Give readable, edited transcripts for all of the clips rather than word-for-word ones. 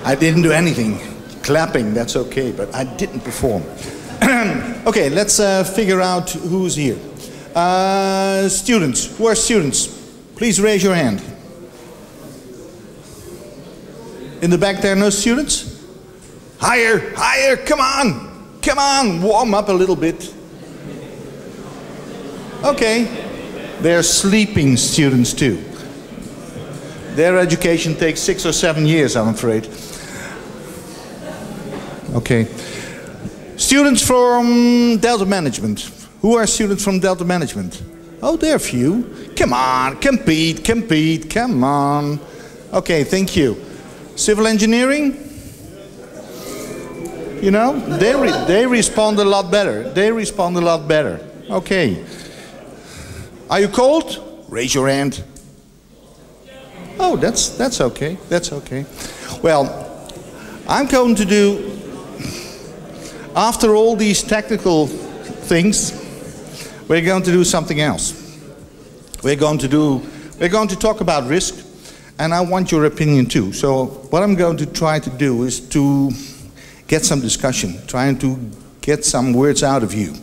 I didn't do anything. Clapping, that's okay, but I didn't perform. Okay, let's figure out who's here. Students, who are students? Please raise your hand. In the back there, no students? Higher, higher, come on, warm up a little bit. Okay, they're sleeping students too. Their education takes 6 or 7 years, I'm afraid. Okay. Students from Delta Management. Who are students from Delta Management? Oh, there are few. Come on, compete, come on. Okay, thank you. Civil engineering? You know, they respond a lot better. Okay. Are you cold? Raise your hand. Oh, that's okay. Well, I'm going to do, after all these technical things, we're going to do something else. We're going to talk about risk, and I want your opinion too. So what I'm going to try to do is to get some discussion, trying to get some words out of you.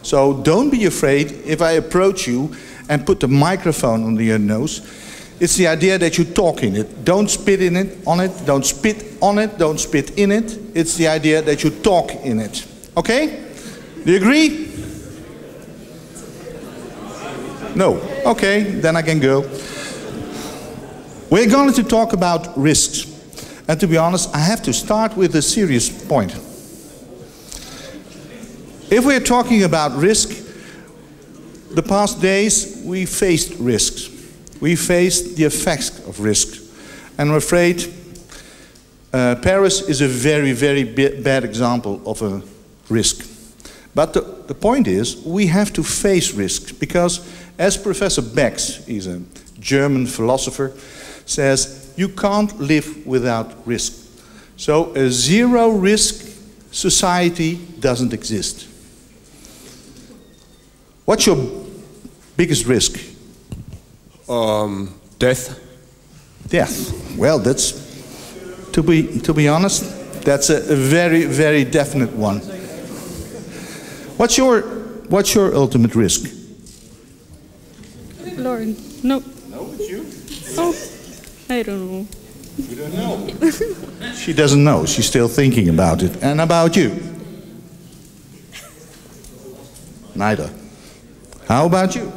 So don't be afraid if I approach you and put the microphone under your nose. It's the idea that you talk in it. Don't spit in it, on it, don't spit on it, don't spit in it. It's the idea that you talk in it. Okay? Do you agree? No. Okay, then I can go. We're going to talk about risks. And to be honest, I have to start with a serious point. If we're talking about risk, the past days we faced risks. We faced the effects of risk. And I'm afraid Paris is a very, very bad example of a risk. But the point is, we have to face risks, because as Professor Bex, he's a German philosopher, says, you can't live without risk. So a zero-risk society doesn't exist. What's your biggest risk? Death. Death. Well, that's, to be honest, that's a very, very definite one. What's your ultimate risk? Lauren, no. No, it's you. Oh, I don't know. You don't know. She doesn't know. She's still thinking about it. And about you? Neither. How about you?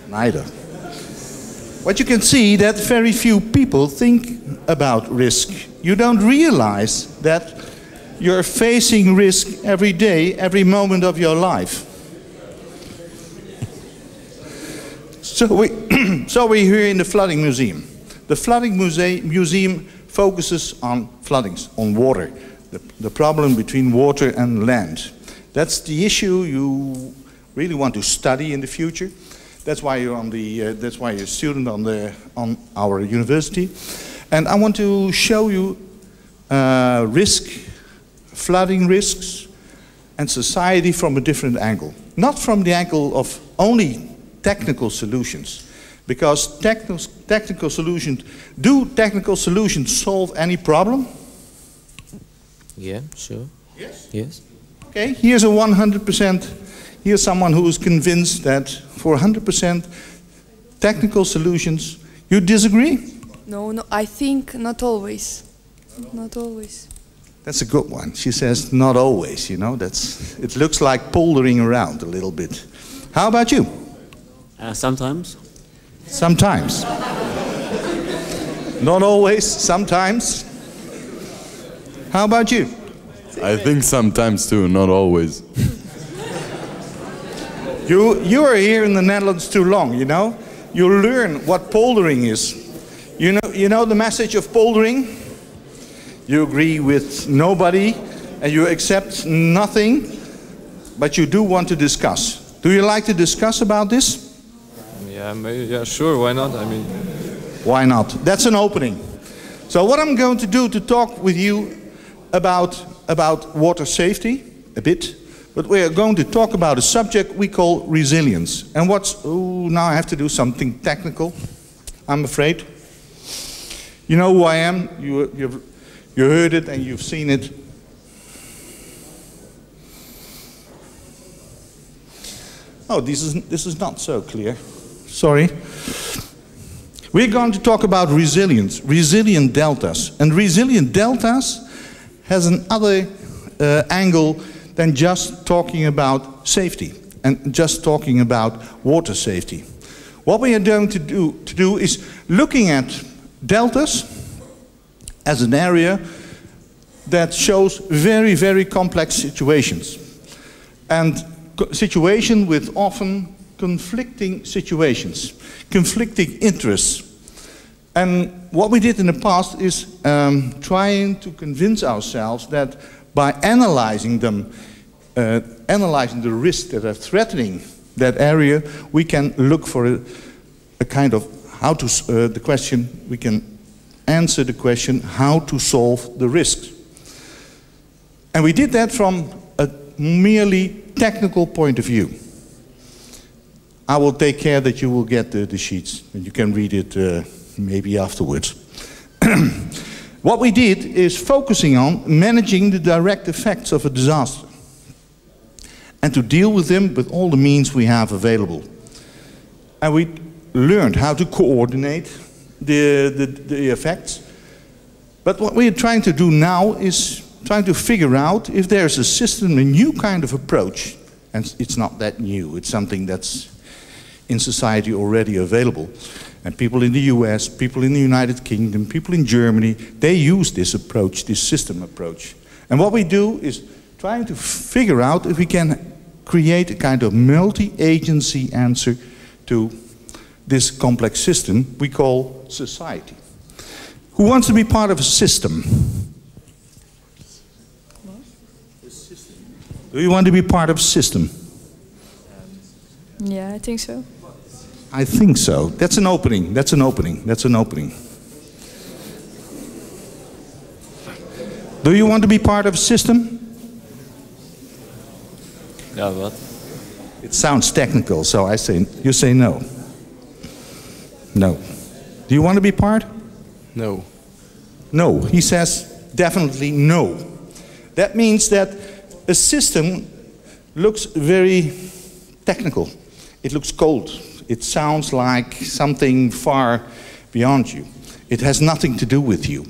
Neither. What you can see that very few people think about risk. You don't realize that you're facing risk every day, every moment of your life. So we're here in the Flooding Museum. The Flooding Museum focuses on floodings, on water, the problem between water and land. That's the issue you really want to study in the future. That's why you're that's why you're a student on our university. And I want to show you flooding risks, and society from a different angle. Not from the angle of only technical solutions, because technical solutions solve any problem? Yeah, sure. Yes. Yes. Okay, here's a 100%. Here's someone who is convinced that for 100% technical solutions, you disagree? No, I think not always. Not always. That's a good one. She says not always, you know. It looks like poldering around a little bit. How about you? Sometimes. Sometimes. Not always, sometimes. How about you? I think sometimes too, not always. You are here in the Netherlands too long, you know. You learn what poldering is. You know the message of poldering? You agree with nobody and you accept nothing, but you do want to discuss. Do you like to discuss about this? Yeah, maybe, yeah, sure, why not? I mean, why not? That's an opening. So what I'm going to do to talk with you about water safety a bit, but we are going to talk about a subject we call resilience. And now I have to do something technical, I'm afraid. You know who I am. You heard it and you've seen it. Oh, this is not so clear. Sorry. We're going to talk about resilience, resilient deltas. And resilient deltas has another angle than just talking about safety and just talking about water safety. What we are going to do is looking at deltas as an area that shows very, very complex situations. And situation with often conflicting situations, conflicting interests. And what we did in the past is trying to convince ourselves that by analyzing them, analyzing the risks that are threatening that area, we can look for a kind of how to, the question, we can answer the question how to solve the risks. And we did that from a merely technical point of view. I will take care that you will get the sheets and you can read it maybe afterwards. What we did is focusing on managing the direct effects of a disaster and to deal with them with all the means we have available. And we learned how to coordinate the effects. But what we are trying to do now is trying to figure out if there's a system, a new kind of approach, and it's not that new, it's something that's in society already available. And people in the US, people in the United Kingdom, people in Germany, they use this approach, this system approach. And what we do is trying to figure out if we can create a kind of multi-agency answer to this complex system we call society. Who wants to be part of a system? Do you want to be part of a system? Yeah, I think so. I think so. That's an opening. That's an opening. That's an opening. Do you want to be part of a system? Yeah, what? It sounds technical, so you say no. No. Do you want to be part? No. No. He says definitely no. That means that a system looks very technical. It looks cold. It sounds like something far beyond you. It has nothing to do with you.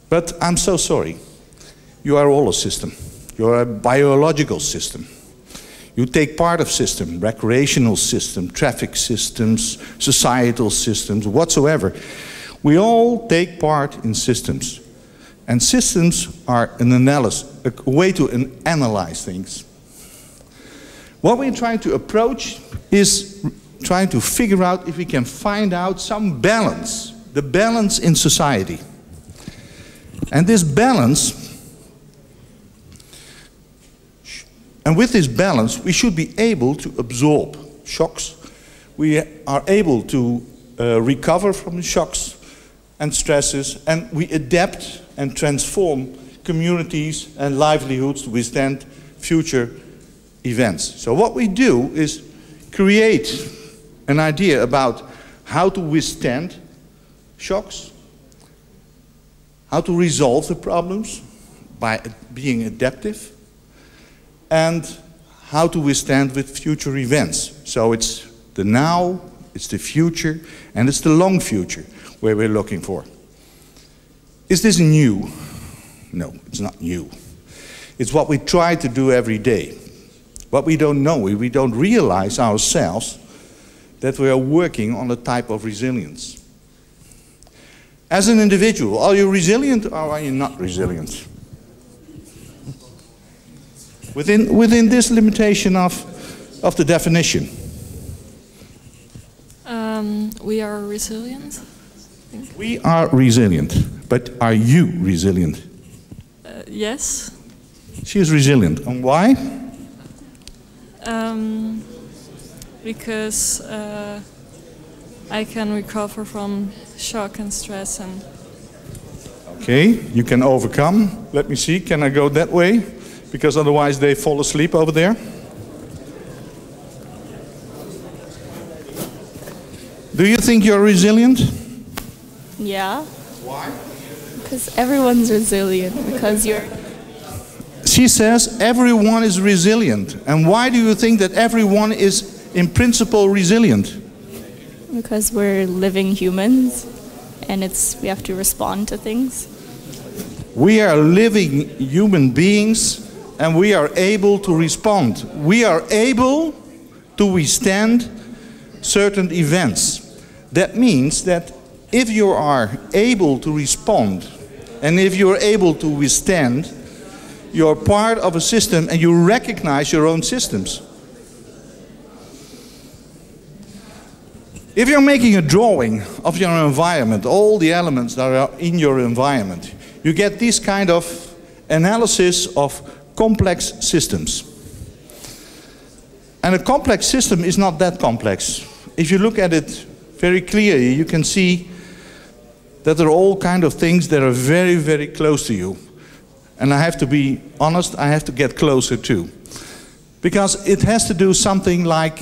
But I'm so sorry. You are all a system. You're a biological system. You take part of system, recreational system, traffic systems, societal systems, whatsoever. We all take part in systems. And systems are an analysis, a way to analyze things. What we're trying to approach is trying to figure out if we can find out some balance, the balance in society. And this balance, and with this balance, we should be able to absorb shocks. We are able to recover from the shocks and stresses, and we adapt and transform communities and livelihoods to withstand future events. So what we do is create an idea about how to withstand shocks, how to resolve the problems by being adaptive, and how to withstand with future events. So it's the now, it's the future, and it's the long future where we're looking for. Is this new? No, it's not new. It's what we try to do every day. What we don't know, we don't realize ourselves that we are working on a type of resilience. As an individual, are you resilient or are you not resilient? Within this limitation of the definition. We are resilient. We are resilient, but are you resilient? Yes. She is resilient. And why? Because I can recover from shock and stress and... Okay, you can overcome. Let me see, can I go that way? Because otherwise they fall asleep over there. Do you think you're resilient? Yeah. Why? Because everyone's resilient. Because you're. She says everyone is resilient. And why do you think that everyone is in principle resilient? Because we're living humans, and we have to respond to things. We are living human beings, and we are able to respond. We are able to withstand certain events. That means that if you are able to respond, and if you are able to withstand, you're part of a system and you recognize your own systems. If you're making a drawing of your environment, all the elements that are in your environment, you get this kind of analysis of complex systems. And a complex system is not that complex. If you look at it very clearly, you can see that there are all kinds of things that are very, very close to you. And I have to be honest, I have to get closer too. Because it has to do something like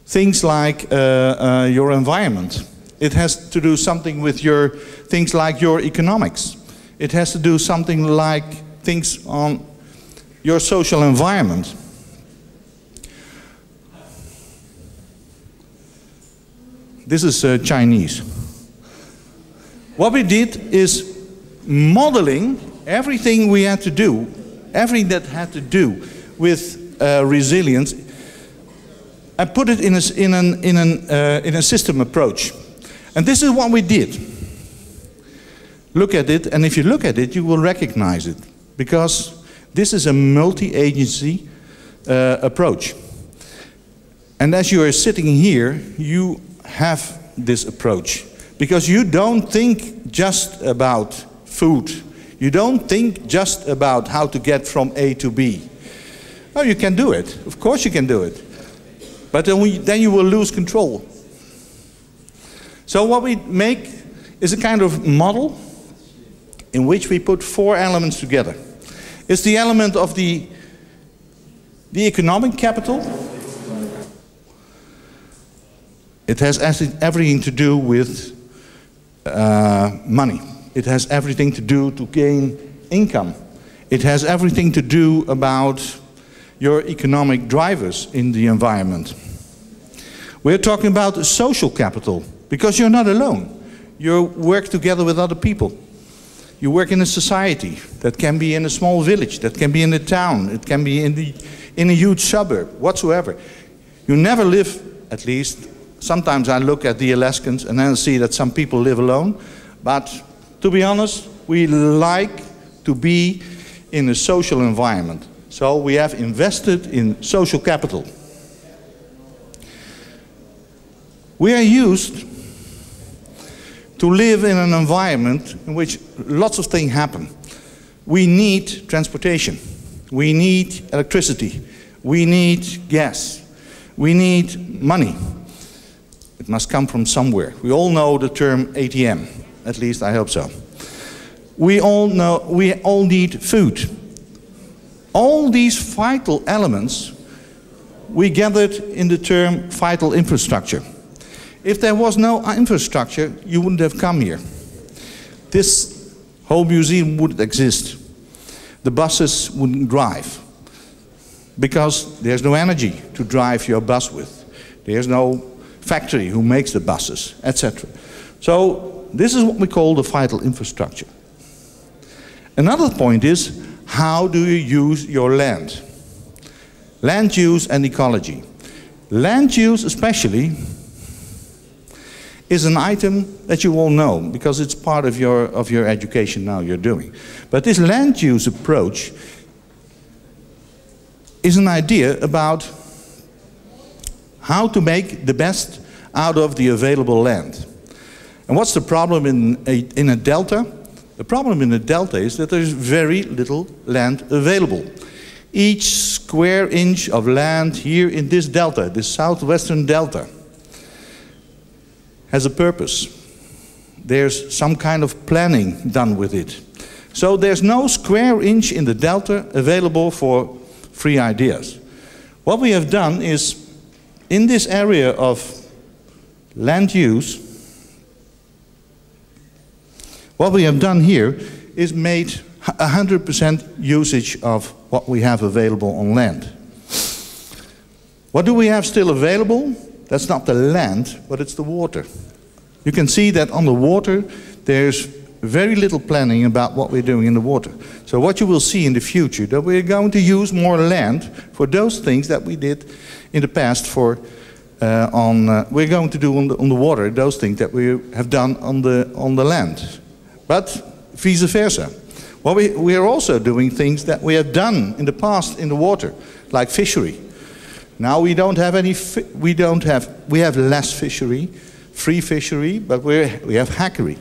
things like your environment. It has to do something with things like your economics. It has to do something like things on your social environment. This is Chinese. What we did is modeling everything we had to do, everything that had to do with resilience, and put it in a system approach. And this is what we did. Look at it, and if you look at it, you will recognize it, because this is a multi-agency approach. And as you are sitting here, you have this approach, because you don't think just about food. You don't think just about how to get from A to B. Oh, you can do it. Of course you can do it. But then you will lose control. So what we make is a kind of model in which we put 4 elements together. It's the element of the economic capital. It has everything to do with money. It has everything to do to gain income. It has everything to do about your economic drivers in the environment. We're talking about social capital, because you're not alone. You work together with other people. You work in a society. That can be in a small village, that can be in a town, it can be in a huge suburb, whatsoever. You never live, at least, sometimes I look at the Alaskans and then see that some people live alone, but to be honest, we like to be in a social environment. So we have invested in social capital. We are used to live in an environment in which lots of things happen. We need transportation. We need electricity. We need gas. We need money. It must come from somewhere. We all know the term ATM. At least I hope so. We all need food. All these vital elements we gathered in the term vital infrastructure. If there was no infrastructure, you wouldn't have come here. This whole museum wouldn't exist. The buses wouldn't drive, because there's no energy to drive your bus with. There's no factory who makes the buses, etc. So this is what we call the vital infrastructure. Another point is, how do you use your land? Land use and ecology. Land use especially is an item that you all know, because it's part of your education now you're doing. But this land use approach is an idea about how to make the best out of the available land. And what's the problem in a delta? The problem in a delta is that there's very little land available. Each square inch of land here in this delta, this southwestern delta, has a purpose. There's some kind of planning done with it. So there's no square inch in the delta available for free ideas. What we have done is, in this area of land use, What we have done here is made 100% usage of what we have available on land. What do we have still available? That's not the land, but it's the water. You can see that on the water, there's very little planning about what we're doing in the water. So what you will see in the future, that we're going to use more land for those things that we did in the past for we're going to do on the water those things that we have done on the land. But vice versa. Well, we are also doing things that we have done in the past in the water, like fishery. Now we don't have any. We have less fishery, free fishery, but we have hackery.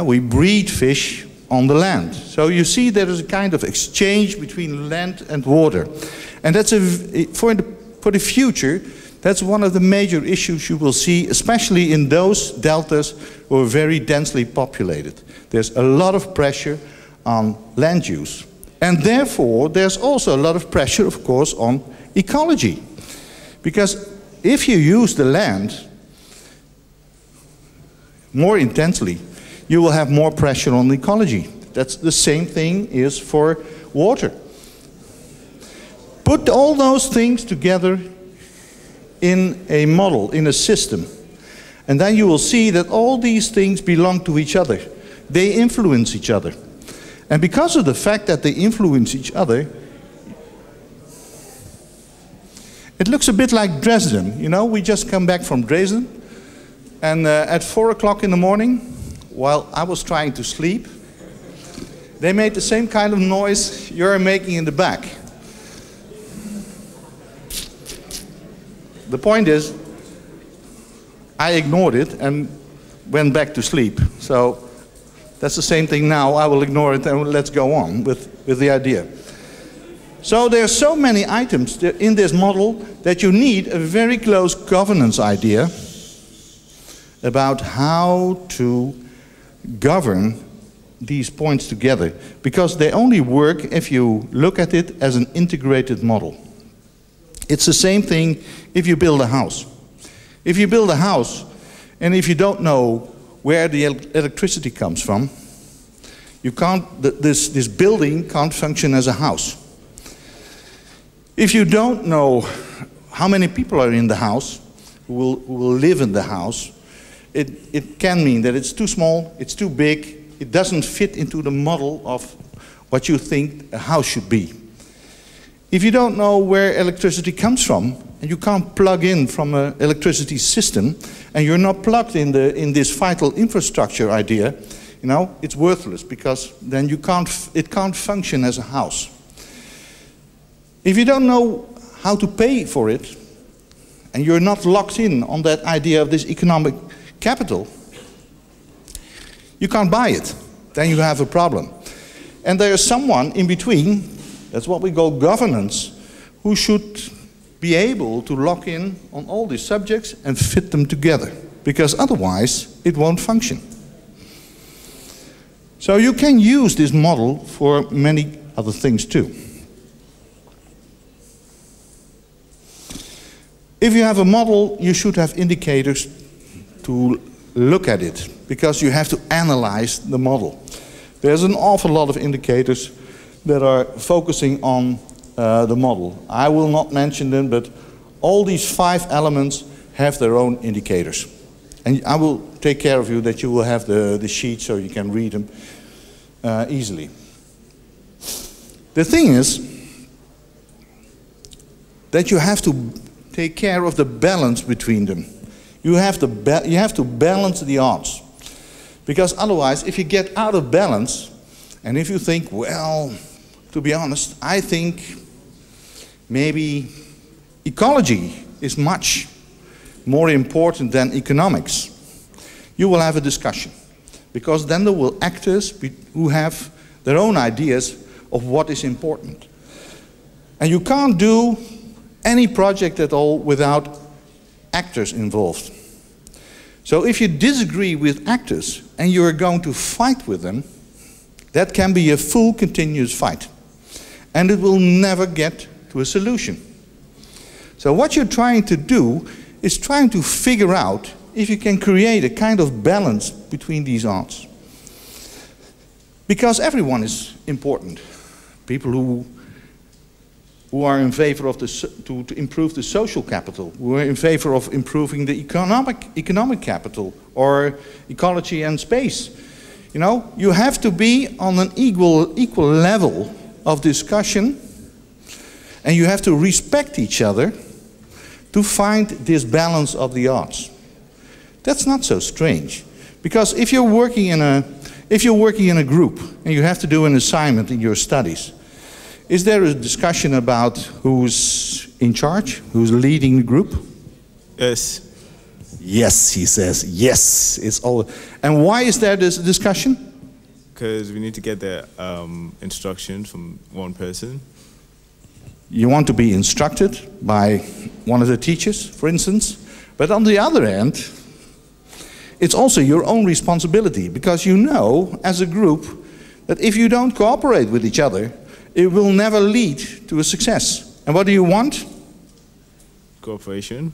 We breed fish on the land. So you see there is a kind of exchange between land and water, and that's for the future. That's one of the major issues you will see, especially in those deltas who are very densely populated. There's a lot of pressure on land use. And therefore, there's also a lot of pressure, of course, on ecology. Because if you use the land more intensely, you will have more pressure on ecology. That's the same thing is for water. Put all those things together in a model, in a system, and then you will see that all these things belong to each other. They influence each other. And because of the fact that they influence each other, it looks a bit like Dresden. You know, we just come back from Dresden, and at 4 o'clock in the morning, while I was trying to sleep, they made the same kind of noise you're making in the back. The point is, I ignored it and went back to sleep. So that's the same thing now. I will ignore it and let's go on with the idea. So there are so many items in this model that you need a very close governance idea about how to govern these points together, because they only work if you look at it as an integrated model. It's the same thing if you build a house. If you build a house and if you don't know where the electricity comes from, you can't, this building can't function as a house. If you don't know how many people are in the house, who will live in the house, it can mean that it's too small, it's too big, it doesn't fit into the model of what you think a house should be. If you don't know where electricity comes from, and you can't plug in from an electricity system, and you're not plugged in this vital infrastructure idea, you know, it's worthless, because then it can't function as a house. If you don't know how to pay for it, and you're not locked in on that idea of this economic capital, you can't buy it. Then you have a problem. And there is someone in between, that's what we call governance, who should be able to lock in on all these subjects and fit them together, because otherwise it won't function. So you can use this model for many other things too. If you have a model, you should have indicators to look at it, because you have to analyze the model. There's an awful lot of indicators that are focusing on the model. I will not mention them, but all these 5 elements have their own indicators. And I will take care of you that you will have the sheet so you can read them easily. The thing is that you have to take care of the balance between them. You have to balance the odds. Because otherwise, if you get out of balance, and if you think, well, to be honest, I think maybe ecology is much more important than economics, you will have a discussion. Because then there will actors who have their own ideas of what is important. And you can't do any project at all without actors involved. So if you disagree with actors and you are going to fight with them, that can be a full continuous fight. And it will never get to a solution. So what you're trying to do is trying to figure out if you can create a kind of balance between these odds. Because everyone is important. People who are in favor of to improve the social capital, who are in favor of improving the economic capital, or ecology and space. You know, you have to be on an equal level of discussion, and you have to respect each other to find this balance of the arts. That's not so strange, because if you're working in a group and you have to do an assignment in your studies, is there a discussion about who's in charge, who's leading the group? Yes. Yes, he says, yes. It's all. And why is there this discussion? Because we need to get the instruction from one person. You want to be instructed by one of the teachers, for instance. But on the other hand, it's also your own responsibility, because you know, as a group, that if you don't cooperate with each other, it will never lead to a success. And what do you want? Cooperation.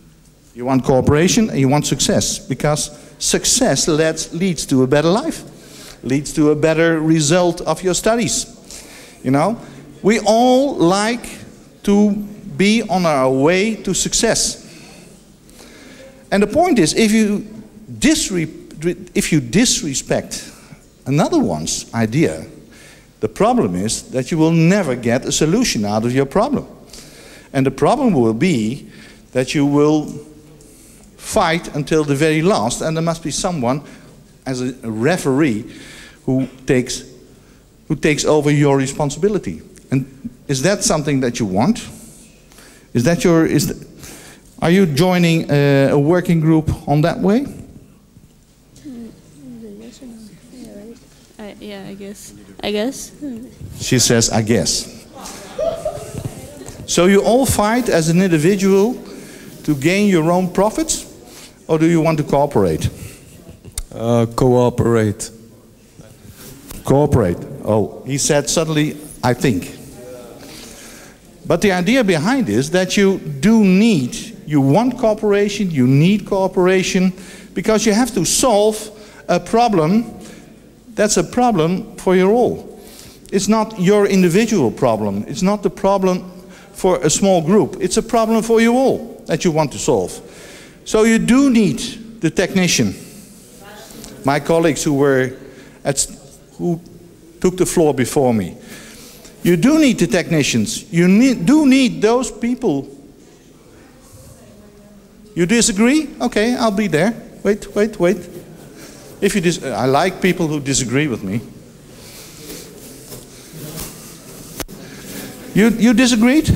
You want cooperation and you want success, because success leads to a better life, leads to a better result of your studies. You know, we all like to be on our way to success. And the point is, if you disrespect another one's idea, the problem is that you will never get a solution out of your problem. And the problem will be that you will fight until the very last, and there must be someone, as a referee, who takes over your responsibility. And is that something that you want? Are you joining a working group on that way? Yeah, I guess. I guess. She says, I guess. So you all fight as an individual to gain your own profits, or do you want to cooperate? Cooperate. Cooperate. Oh, he said suddenly, I think. But the idea behind is that you want cooperation, you need cooperation, because you have to solve a problem that's a problem for you all. It's not your individual problem. It's not the problem for a small group. It's a problem for you all that you want to solve. So you do need the technician. My colleagues who took the floor before me. You do need the technicians. You do need those people. You disagree? Okay, I'll be there. Wait. If you I like people who disagree with me. You disagreed? I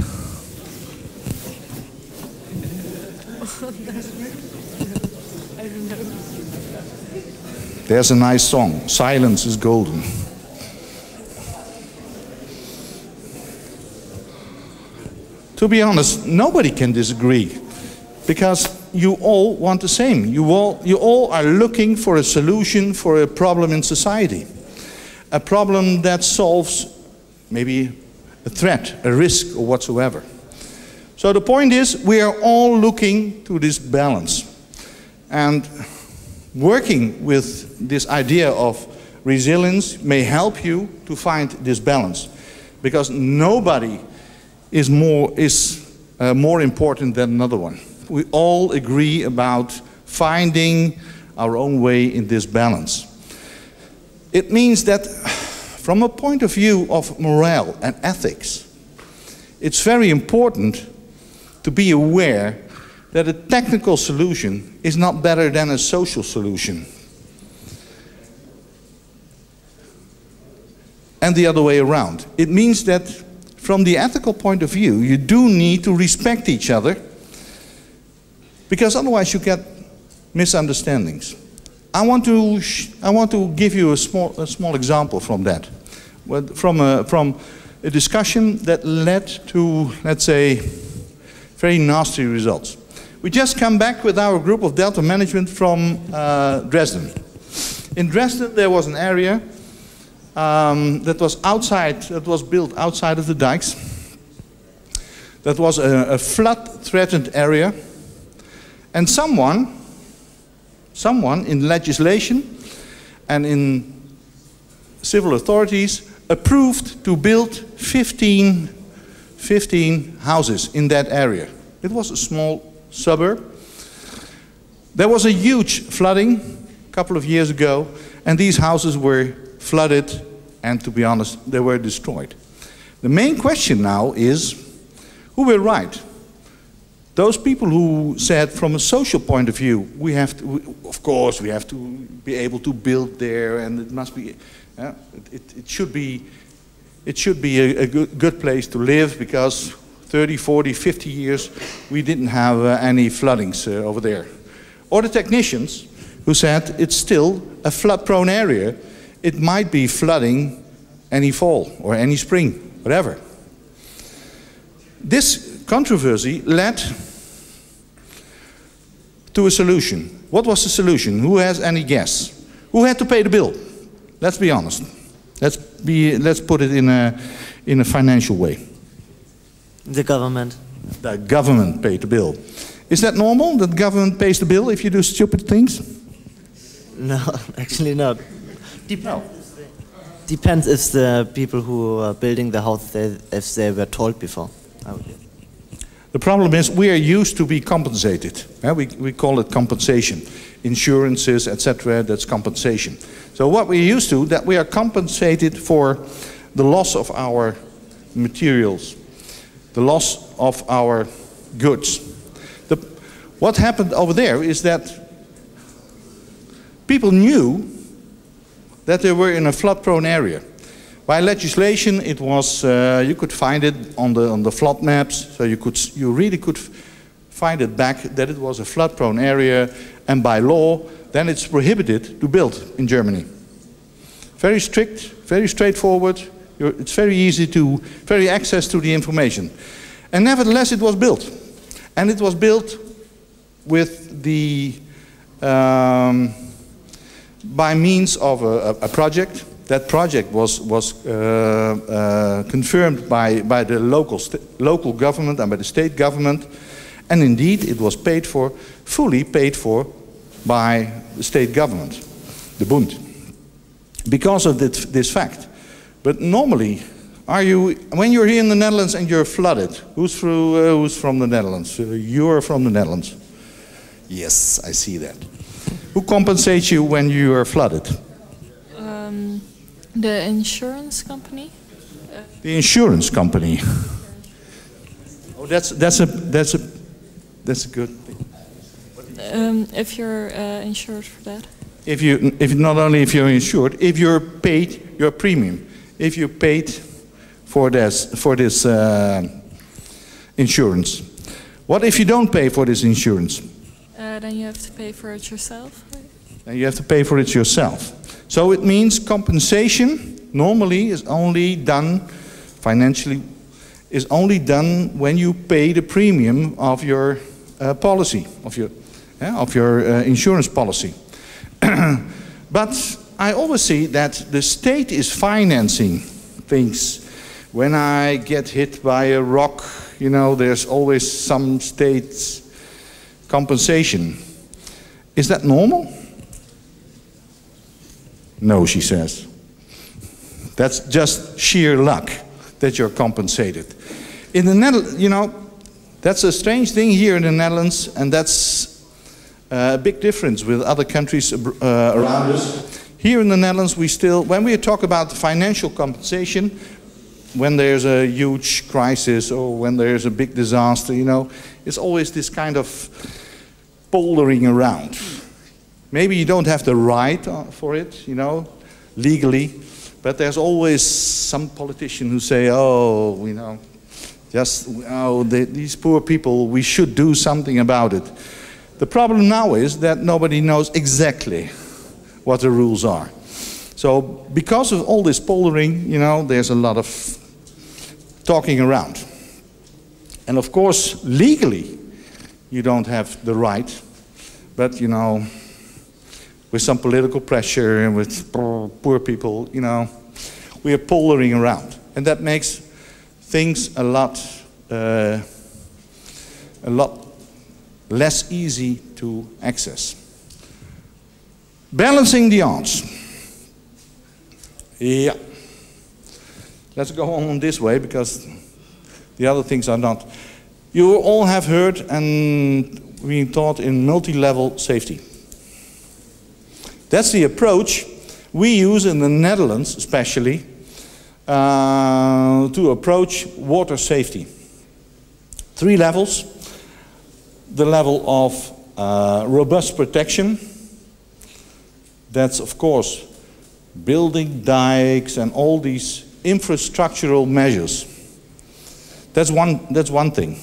don't know. There's a nice song, Silence is Golden. To be honest, nobody can disagree, because you all want the same. You all are looking for a solution for a problem in society. A problem that solves maybe a threat, a risk, or whatsoever. So the point is, we are all looking to this balance. And working with this idea of resilience may help you to find this balance. Because nobody is more important than another one. We all agree about finding our own way in this balance. It means that from a point of view of morale and ethics, it's very important to be aware that a technical solution is not better than a social solution. And the other way around. It means that from the ethical point of view, you do need to respect each other, because otherwise you get misunderstandings. I want to give you a small example from that, from a discussion that led to, let's say, very nasty results. We just come back with our group of Delta management from Dresden. In Dresden there was an area that was built outside of the dikes. That was a flood-threatened area, and someone in legislation and in civil authorities approved to build 15 houses in that area. It was a small suburb. There was a huge flooding a couple of years ago, and these houses were flooded, and to be honest, they were destroyed. The main question now is, who were right? Those people who said, from a social point of view, of course, we have to be able to build there, and it must be, it should be a good place to live, because 30, 40, 50 years we didn't have any floodings over there. Or the technicians who said it's still a flood-prone area. It might be flooding any fall or any spring, whatever. This controversy led to a solution. What was the solution? Who has any guess? Who had to pay the bill? Let's be honest. Let's put it in a financial way. The government. The government paid the bill. Is that normal, that the government pays the bill if you do stupid things? No, actually not. Depends if the people who are building the house, if they were told before. The problem is we are used to be compensated. We call it compensation. Insurances, etc., that's compensation. So what we're used to, that we are compensated for the loss of our materials, the loss of our goods. What happened over there is that people knew that they were in a flood-prone area. By legislation, it was you could find it on the flood maps, so you really could find it back that it was a flood-prone area, and by law, then it's prohibited to build in Germany. Very strict, very straightforward. It's very easy to, very access to the information, and nevertheless, it was built, and it was built with the by means of a project. That project was confirmed by the local government and by the state government, and indeed it was paid for, fully paid for, by the state government, the Bund, because of this fact. But normally, when you're here in the Netherlands and you're flooded, who's from the Netherlands? You're from the Netherlands. Yes, I see that. Who compensates you when you are flooded? The insurance company. The insurance company. Oh, that's a good thing. If you're insured for that. If not only if you're insured, if you're paid your premium, if you paid for this insurance. What if you don't pay for this insurance? Then you have to pay for it yourself. Right? And you have to pay for it yourself. So it means compensation normally is only done, financially, is only done when you pay the premium of your policy, of your insurance policy. But I always see that the state is financing things. When I get hit by a rock, you know, there's always some state's compensation. Is that normal? No, she says. That's just sheer luck that you're compensated. In the Netherlands, you know, that's a strange thing here in the Netherlands, and that's a big difference with other countries around us. Here in the Netherlands, we still, when we talk about financial compensation, when there's a huge crisis or when there's a big disaster, you know, it's always this kind of poldering around. Maybe you don't have the right for it, you know, legally, but there's always some politician who say, oh, you know, these poor people, we should do something about it. The problem now is that nobody knows exactly what the rules are. So because of all this poldering, you know, there's a lot of talking around. And of course, legally, you don't have the right, but, you know, with some political pressure and with poor people, you know, we are poldering around. And that makes things a lot less easy to access. Balancing the odds. Yeah. Let's go on this way because the other things are not. You all have heard and been taught in multi-level safety. That's the approach we use in the Netherlands especially to approach water safety. 3 levels. The level of robust protection. That's of course building dikes and all these infrastructural measures. That's one thing.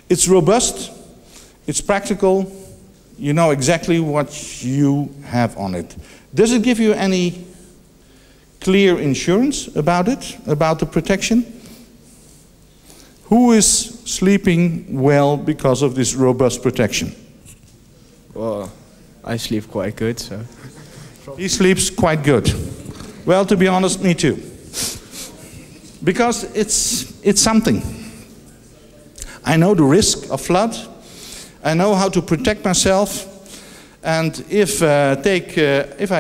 It's robust, it's practical, you know exactly what you have on it. Does it give you any clear insurance about it, about the protection? Who is sleeping well because of this robust protection? Well, I sleep quite good, so. He sleeps quite good. Well, to be honest, me too. Because it's something. I know the risk of flood. I know how to protect myself. And if I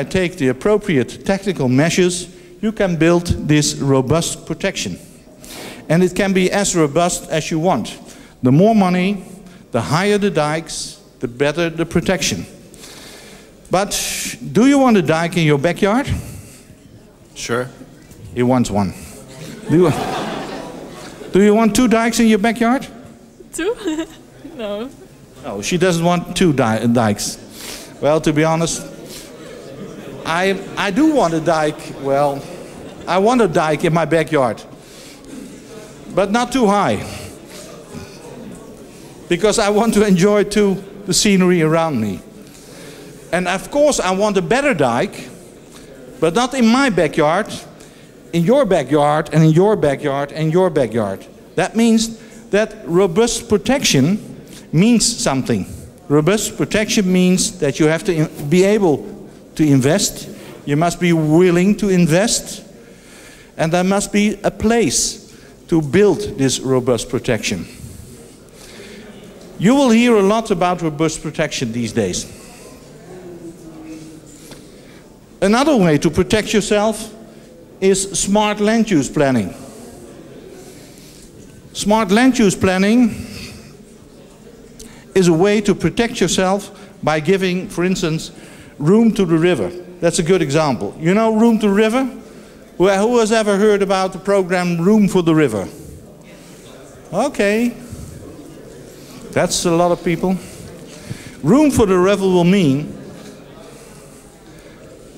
take the appropriate technical measures, you can build this robust protection. And it can be as robust as you want. The more money, the higher the dikes, the better the protection. But do you want a dike in your backyard? Sure. He wants one. Do you want 2 dikes in your backyard? 2? No. No, she doesn't want 2 dikes. Well, to be honest, I do want a dike. Well, I want a dike in my backyard. But not too high. Because I want to enjoy too the scenery around me. And of course I want a better dike, but not in my backyard, in your backyard and in your backyard and your backyard. That means that robust protection means something. Robust protection means that you have to be able to invest, you must be willing to invest, and there must be a place to build this robust protection. You will hear a lot about robust protection these days. Another way to protect yourself is smart land use planning. Smart land use planning is a way to protect yourself by giving, for instance, room to the river. That's a good example. You know Room to the River? Who has ever heard about the program Room for the River? Okay. That's a lot of people. Room for the River will mean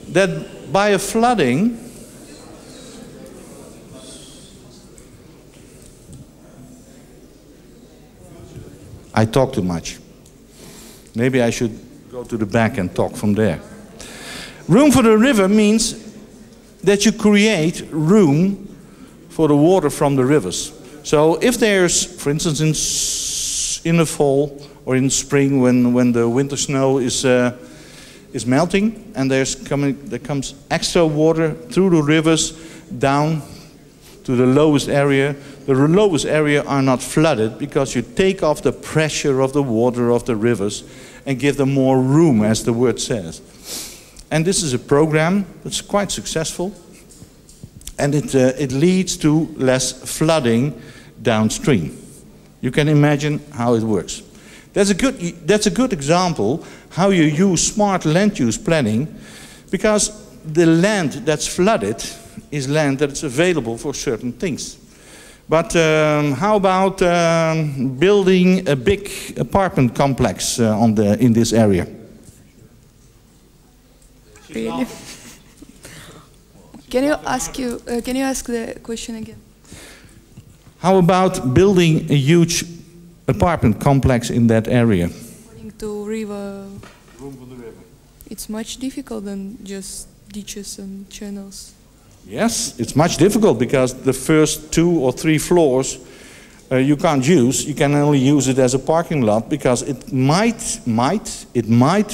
that by a flooding, I talk too much. Maybe I should go to the back and talk from there. Room for the river means that you create room for the water from the rivers. So if there's, for instance, in the fall or in spring when the winter snow is melting and there comes extra water through the rivers down to the lowest area. The lowest area are not flooded because you take off the pressure of the water of the rivers and give them more room, as the word says. And this is a program that's quite successful, and it leads to less flooding downstream. You can imagine how it works. That's a good example how you use smart land use planning, because the land that's flooded is land that's available for certain things. But how about building a big apartment complex in this area? Really? Can you ask the question again? How about building a huge apartment complex in that area? According to river, Room for the river. it's much difficult than just ditches and channels. Yes, it's much difficult because the first 2 or 3 floors you can't use. You can only use it as a parking lot because it might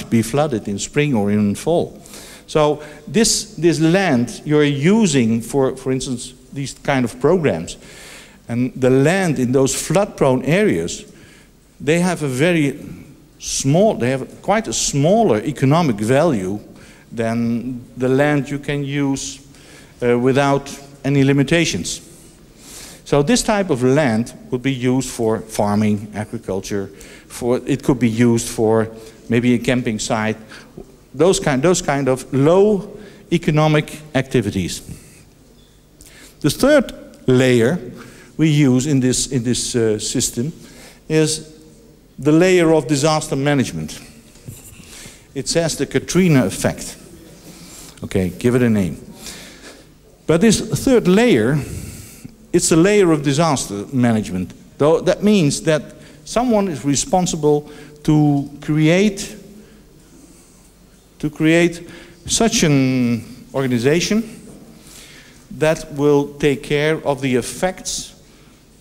be flooded in spring or in fall. So this land you're using for instance, these kind of programs, and the land in those flood-prone areas, they have quite a smaller economic value than the land you can use without any limitations. So this type of land would be used for farming, agriculture, it could be used for maybe a camping site, those kind of low economic activities. The third layer we use in this system is the layer of disaster management. It says the Katrina effect. Okay, give it a name. But this third layer, it's a layer of disaster management. Though that means that someone is responsible to create such an organization that will take care of the effects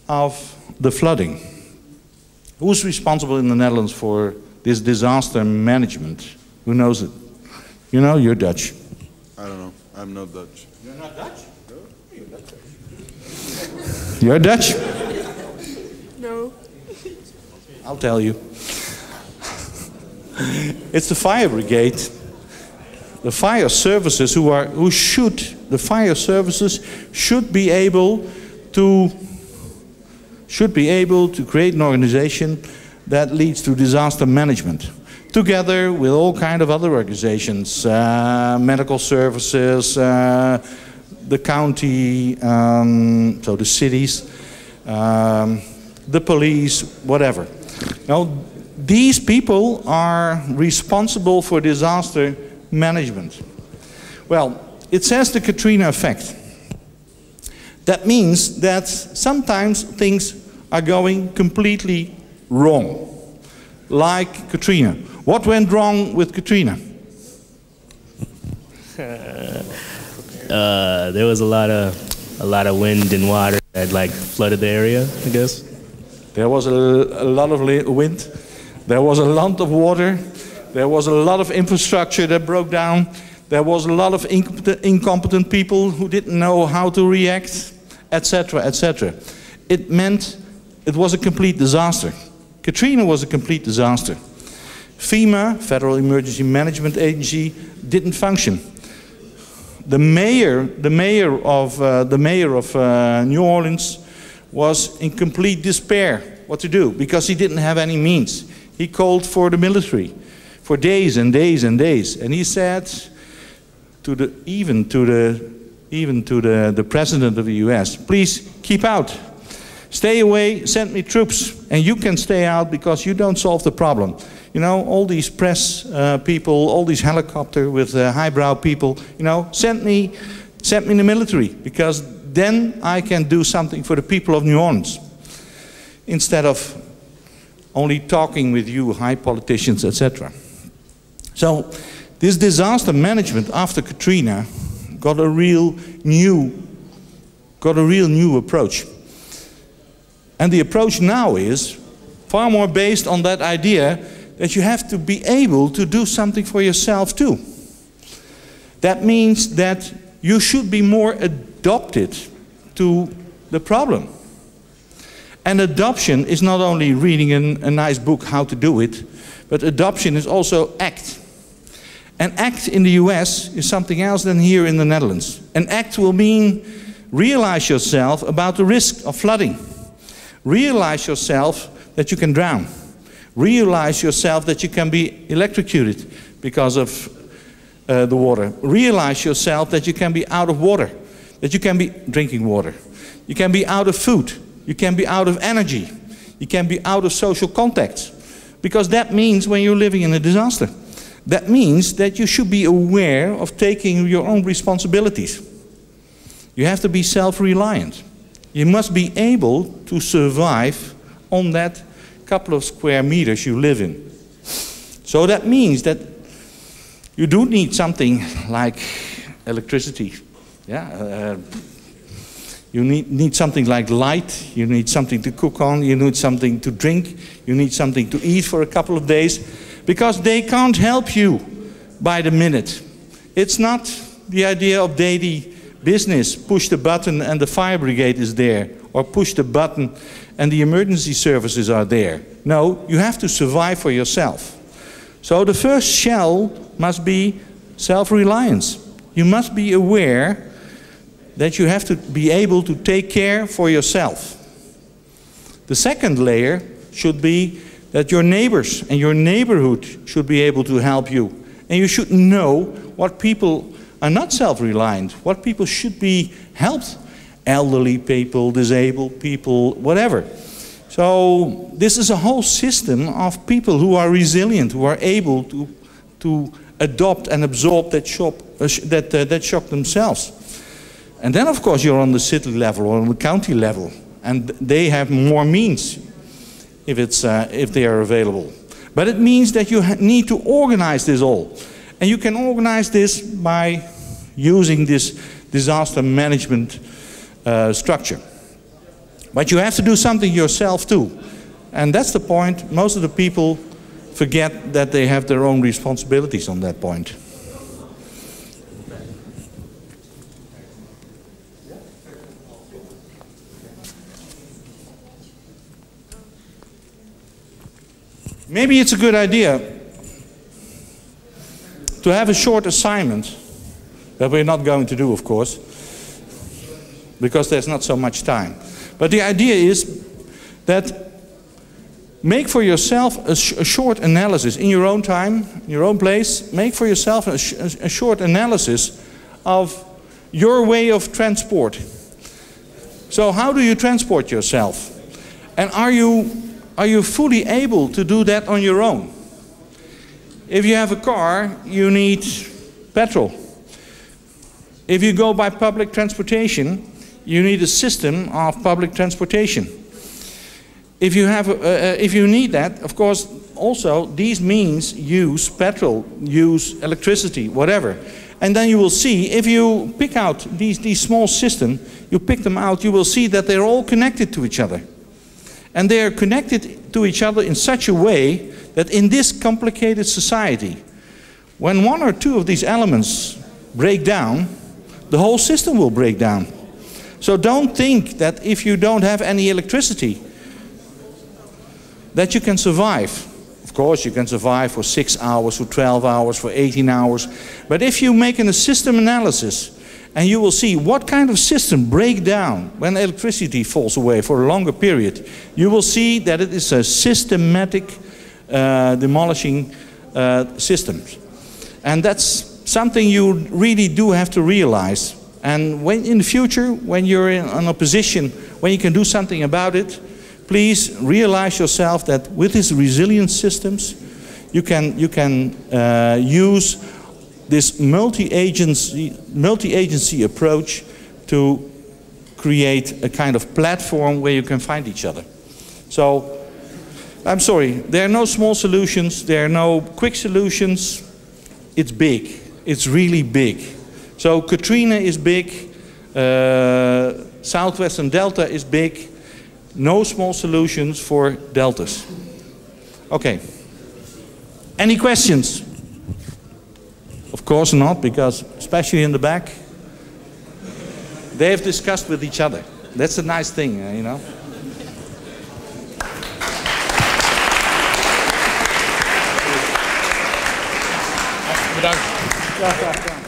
of the flooding. Who's responsible in the Netherlands for this disaster management? Who knows it? You know, you're Dutch. I don't know. I'm not Dutch. You're not Dutch? No. You're Dutch? No. I'll tell you. It's the fire brigade. The fire services the fire services should be able to create an organization that leads to disaster management, together with all kind of other organizations, medical services, the county, so the cities, the police, whatever. Now, these people are responsible for disaster management. Well, it says the Katrina effect. That means that sometimes things are going completely wrong. Like Katrina. What went wrong with Katrina? There was a lot of wind and water that like flooded the area, I guess. There was a lot of wind. There was a lot of water. There was a lot of infrastructure that broke down. There was a lot of incompetent people who didn't know how to react, etc., etc. It meant it was a complete disaster. Katrina was a complete disaster. FEMA, Federal Emergency Management Agency, didn't function. The mayor of New Orleans was in complete despair what to do, because he didn't have any means. He called for the military for days and days and days, and he said even to the president of the US, please keep out, stay away, send me troops, and you can stay out because you don't solve the problem. You know, all these press people, all these helicopter with highbrow people, you know, send me the military, because then I can do something for the people of New Orleans, instead of only talking with you high politicians, etc. So this disaster management after Katrina got a real new approach. And the approach now is far more based on that idea that you have to be able to do something for yourself too. That means that you should be more adopted to the problem. And adoption is not only reading a nice book how to do it, but adoption is also act. An act in the US is something else than here in the Netherlands. An act will mean realize yourself about the risk of flooding. Realize yourself that you can drown. Realize yourself that you can be electrocuted because of the water. Realize yourself that you can be out of water, that you can be drinking water. You can be out of food. You can be out of energy. You can be out of social contacts. Because that means when you're living in a disaster, that means that you should be aware of taking your own responsibilities. You have to be self-reliant. You must be able to survive on that couple of square meters you live in. So that means that you do need something like electricity. Yeah, you need something like light, you need something to cook on, you need something to drink, you need something to eat for a couple of days, because they can't help you by the minute. It's not the idea of daily business, push the button and the fire brigade is there, or push the button and the emergency services are there. No, you have to survive for yourself. So the first shell must be self-reliance. You must be aware that you have to be able to take care for yourself. The second layer should be that your neighbors and your neighborhood should be able to help you. And you should know what people are not self-reliant, what people should be helped. Elderly people, disabled people, whatever. So this is a whole system of people who are resilient, who are able to adopt and absorb that shock themselves. And then of course you're on the city level or on the county level, and they have more means if they are available. But it means that you need to organize this all. And you can organize this by using this disaster management structure. But you have to do something yourself too. And that's the point. Most of the people forget that they have their own responsibilities on that point. Maybe it's a good idea to have a short assignment that we're not going to do, of course, because there's not so much time. But the idea is that make for yourself a short analysis in your own time, in your own place. Make for yourself a short analysis of your way of transport. So how do you transport yourself? And are you fully able to do that on your own? If you have a car, you need petrol. If you go by public transportation, you need a system of public transportation. If you need that, of course, also these means use petrol, use electricity, whatever. And then you will see, if you pick out these small systems, you pick them out, you will see that they're all connected to each other. And they are connected to each other in such a way that in this complicated society, when one or two of these elements break down, the whole system will break down. So don't think that if you don't have any electricity, that you can survive. Of course, you can survive for 6 hours, for 12 hours, for 18 hours. But if you make a system analysis, and you will see what kind of system breaks down when electricity falls away for a longer period, you will see that it is a systematic demolishing system. And that's something you really do have to realize. And when in the future, when you're in a position when you can do something about it, please realize yourself that with these resilient systems, you can use this multi-agency approach to create a kind of platform where you can find each other. So, I'm sorry, there are no small solutions, there are no quick solutions. It's big, it's really big. So Katrina is big, Southwestern Delta is big, no small solutions for deltas. Okay, any questions? Of course not, because especially in the back, they have discussed with each other. That's a nice thing, you know. Bedankt.